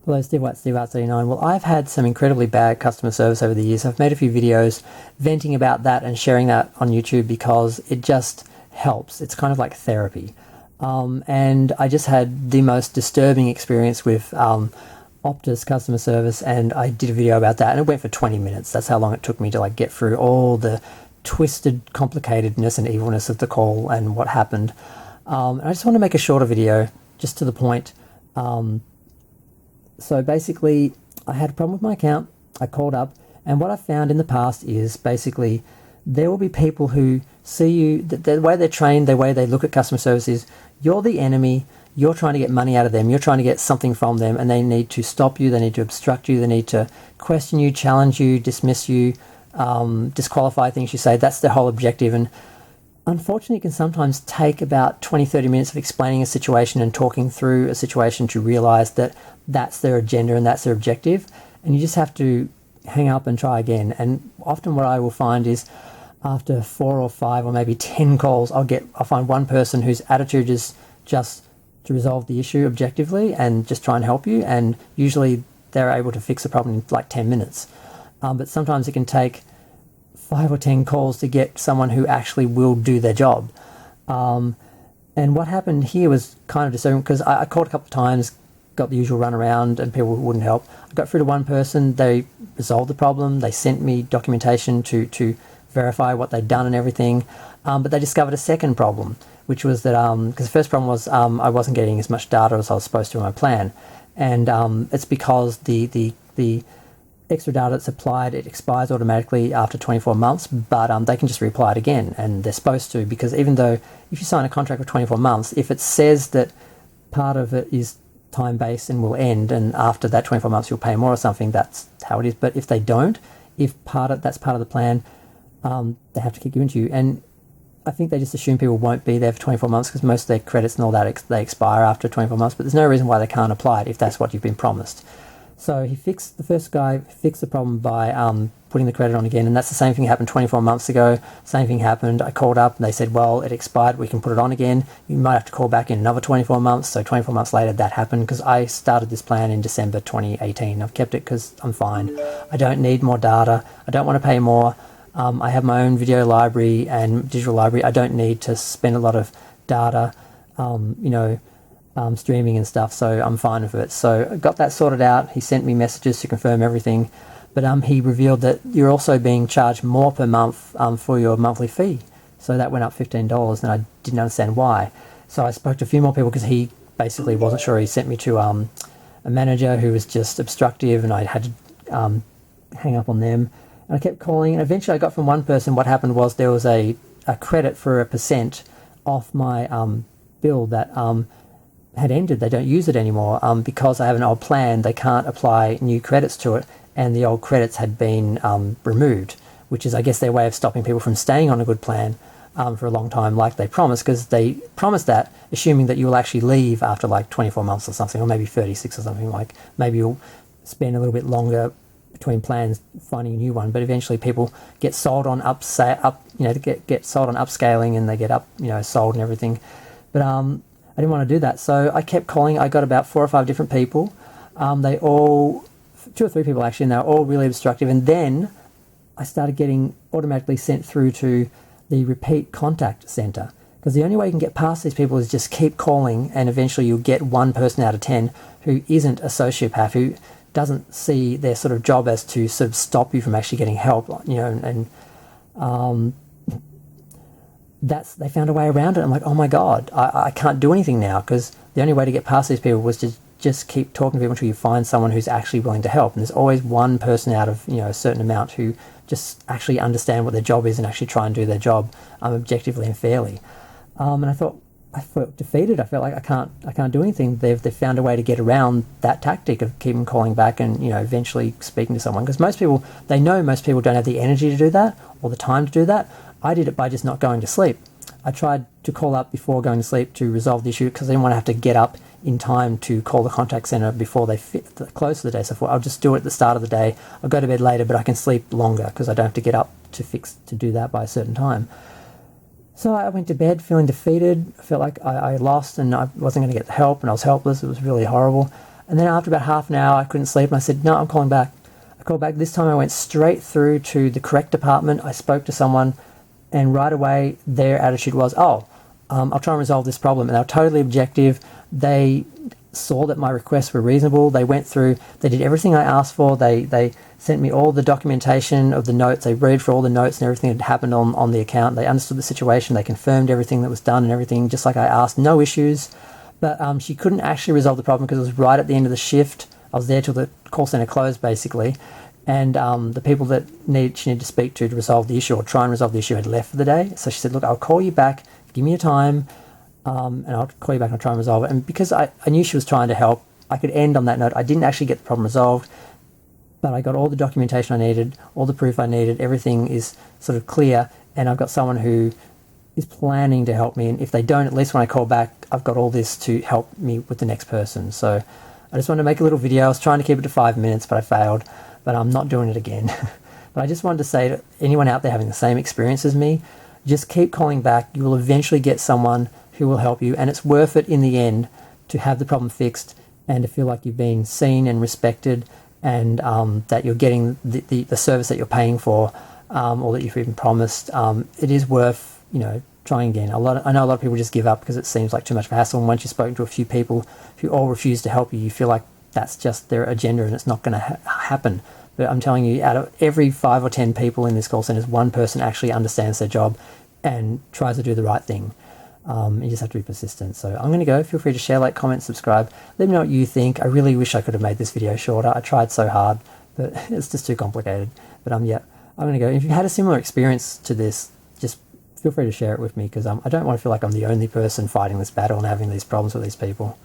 Hello, Steve White, Steve Arts 89. Well, I've had some incredibly bad customer service over the years. I've made a few videos venting about that and sharing that on YouTube because it just helps. It's kind of like therapy. And I just had the most disturbing experience with Optus customer service, and I did a video about that, and it went for 20 minutes. That's how long it took me to get through all the twisted complicatedness and evilness of the call and what happened. And I just want to make a shorter video, just to the point. So basically, I had a problem with my account. I called up, and what I found in the past is basically there will be people who see you, the way they're trained, the way they look at customer service is you're the enemy, you're trying to get money out of them, you're trying to get something from them, and they need to stop you, they need to obstruct you, they need to question you, challenge you, dismiss you, disqualify things you say. That's their whole objective. And unfortunately, it can sometimes take about 20-30 minutes of explaining a situation and talking through a situation to realize that that's their agenda and that's their objective, and you just have to hang up and try again. And often what I will find is after 4 or 5 or maybe 10 calls, I'll find one person whose attitude is just to resolve the issue objectively and just try and help you, and usually they're able to fix the problem in like 10 minutes. But sometimes it can take 5 or 10 calls to get someone who actually will do their job. And what happened here was kind of disturbing because I called a couple of times, got the usual runaround, and people wouldn't help. I got through to one person, they resolved the problem, they sent me documentation to verify what they'd done and everything, but they discovered a second problem, which was that, because the first problem was I wasn't getting as much data as I was supposed to on my plan, and it's because the extra data that's applied, it expires automatically after 24 months, but they can just reapply it again, and they're supposed to, because even though if you sign a contract for 24 months, if it says that part of it is time-based and will end, and after that 24 months you'll pay more or something, that's how it is. But if they don't, if that's part of the plan, they have to keep giving to you. And I think they just assume people won't be there for 24 months because most of their credits and all that, they expire after 24 months, but there's no reason why they can't apply it if that's what you've been promised. So the first guy fixed the problem by putting the credit on again, and that's the same thing happened 24 months ago. Same thing happened. I called up and they said, well, it expired, we can put it on again. You might have to call back in another 24 months. So 24 months later that happened because I started this plan in December 2018. I've kept it because I'm fine. I don't need more data. I don't want to pay more. I have my own video library and digital library. I don't need to spend a lot of data, streaming and stuff, so I'm fine with it. So I got that sorted out. He sent me messages to confirm everything, but he revealed that you're also being charged more per month for your monthly fee. So that went up $15, and I didn't understand why. So I spoke to a few more people because he basically wasn't sure. He sent me to a manager who was just obstructive, and I had to hang up on them. And I kept calling, and eventually I got from one person what happened was there was a credit for 1% off my bill that had ended. They don't use it anymore because I have an old plan. They can't apply new credits to it, and the old credits had been removed, which is, I guess, their way of stopping people from staying on a good plan for a long time like they promised, because they promised that assuming that you will actually leave after like 24 months or something, or maybe 36 or something. Like maybe you'll spend a little bit longer between plans finding a new one, but eventually people get sold on get sold on upscaling, and they get sold and everything. But I didn't want to do that, so I kept calling. I got about 4 or 5 different people. They all, 2 or 3 people actually, and they were all really obstructive. And then I started getting automatically sent through to the repeat contact center, because the only way you can get past these people is just keep calling, and eventually you'll get one person out of 10 who isn't a sociopath, who doesn't see their sort of job as to sort of stop you from actually getting help, and they found a way around it. I'm like, oh my God, I can't do anything now, because the only way to get past these people was to just keep talking to people until you find someone who's actually willing to help. And there's always one person out of a certain amount who just actually understand what their job is and actually try and do their job objectively and fairly. And I felt defeated. I felt like I can't do anything. They've found a way to get around that tactic of keeping calling back and eventually speaking to someone, because most people don't have the energy to do that or the time to do that. I did it by just not going to sleep. I tried to call up before going to sleep to resolve the issue because I didn't want to have to get up in time to call the contact center before they close for the day. So I thought I'll just do it at the start of the day. I'll go to bed later, but I can sleep longer because I don't have to get up to do that by a certain time. So I went to bed feeling defeated. I felt like I lost and I wasn't going to get the help, and I was helpless. It was really horrible. And then after about half an hour, I couldn't sleep, and I said, no, I'm calling back. I called back. This time I went straight through to the correct department. I spoke to someone, and right away their attitude was, I'll try and resolve this problem. And they were totally objective. They saw that my requests were reasonable. They went through, they did everything I asked for. They sent me all the documentation of the notes. They read for all the notes and everything that had happened on the account. They understood the situation. They confirmed everything that was done and everything just like I asked. No issues. But she couldn't actually resolve the problem because it was right at the end of the shift. I was there till the call centre closed, basically. And the people that she needed to speak to resolve the issue or try and resolve the issue had left for the day. So she said, look, I'll call you back. Give me a time. And I'll call you back and I'll try and resolve it. And because I knew she was trying to help, I could end on that note. I didn't actually get the problem resolved, but I got all the documentation I needed, all the proof I needed. Everything is sort of clear, and I've got someone who is planning to help me. And if they don't, at least when I call back, I've got all this to help me with the next person. So I just wanted to make a little video. I was trying to keep it to 5 minutes, but I failed. But I'm not doing it again. But I just wanted to say to anyone out there having the same experience as me, just keep calling back. You will eventually get someone who will help you, and it's worth it in the end to have the problem fixed and to feel like you've been seen and respected, and that you're getting the service that you're paying for, or that you've even promised. It is worth, trying again. I know a lot of people just give up because it seems like too much of a hassle, and once you've spoken to a few people who all refuse to help you, you feel like that's just their agenda and it's not going to happen. But I'm telling you, out of every 5 or 10 people in this call centre, one person actually understands their job and tries to do the right thing. You just have to be persistent. So I'm going to go. Feel free to share, like, comment, subscribe. Let me know what you think. I really wish I could have made this video shorter. I tried so hard, but it's just too complicated. But yeah, I'm going to go. If you've had a similar experience to this, just feel free to share it with me, because I don't want to feel like I'm the only person fighting this battle and having these problems with these people.